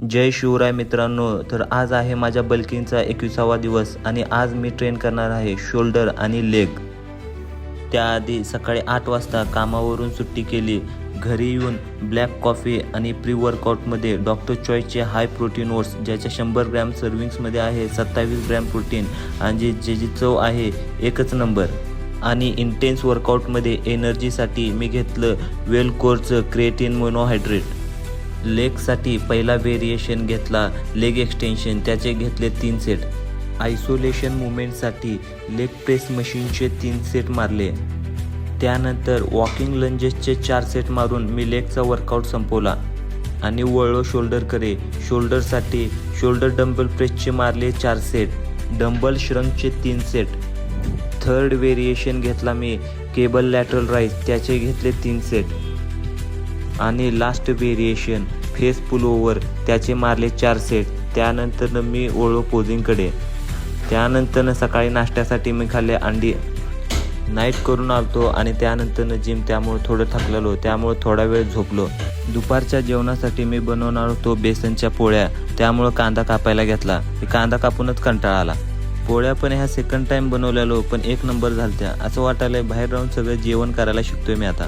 जय शिवराय मित्रांनो. तर आज आहे माझ्या बल्किंगचा 21वा दिवस आणि आज मी ट्रेन करणार आहे शोल्डर आणि लेग. त्याआधी सकाळी 8 वाजता कामावरून सुट्टी केली. घरी येऊन ब्लॅक कॉफी आणि प्री वर्कआउटमध्ये डॉक्टर चॉईसचे हाय प्रोटीन ओट्स, ज्याच्या 100 ग्रॅम सर्विंग्समध्ये आहे 27 ग्रॅम प्रोटीन आणि ज्याची चव आहे एकच नंबर. आणि इंटेन्स वर्कआउटमध्ये एनर्जीसाठी मी घेतलं वेल कोरचं क्रिएटिन मोनोहायड्रेट. लेगसाठी पहिला व्हेरिएशन घेतला लेग एक्सटेन्शन, त्याचे घेतले 3 सेट. आयसोलेशन मुवमेंटसाठी लेग प्रेस मशीनचे 3 सेट मारले. त्यानंतर वॉकिंग लंजेसचे 4 सेट मारून मी लेगचा वर्कआउट संपवला आणि वळलो शोल्डरकडे. शोल्डरसाठी शोल्डर डंबल प्रेसचे मारले 4 सेट, डंबल श्रंकचे 3 सेट. थर्ड व्हेरिएशन घेतला मी केबल लॅटरल राईज, त्याचे घेतले 3 सेट. आणि लास्ट व्हेरिएशन फेस पुलओव्हर, त्याचे मारले 4 सेट. त्यानंतर मी वळलो पोझिंगकडे. त्यानंतर सकाळी नाश्त्यासाठी मी खाल्ले अंडी. नाईट करून आलतो आणि त्यानंतर जिम, त्यामुळे थोडं थकलेलो, त्यामुळे थोडा वेळ झोपलो. दुपारच्या जेवणासाठी मी बनवणार होतो बेसनच्या पोळ्या, त्यामुळं कांदा कापायला घेतला. कांदा कापूनच कंटाळा आला. पोळ्या पण ह्या सेकंड टाईम बनवलेलो, पण एक नंबर झालत्या. असं वाटायला बाहेर राहून सगळं जेवण करायला शिकतोय मी आता.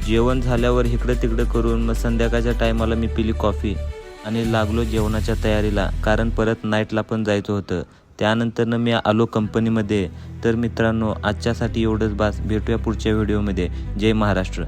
जेवण झाल्यावर इकडं तिकडं करून मग संध्याकाळच्या टायमाला मी पिली कॉफी आणि लागलो जेवणाच्या तयारीला, कारण परत नाईटला पण जायचं होतं. त्यानंतर मी आलो कंपनीमध्ये. तर मित्रांनो, आजच्यासाठी एवढंच बास. भेटूया पुढच्या व्हिडिओमध्ये. जय महाराष्ट्र.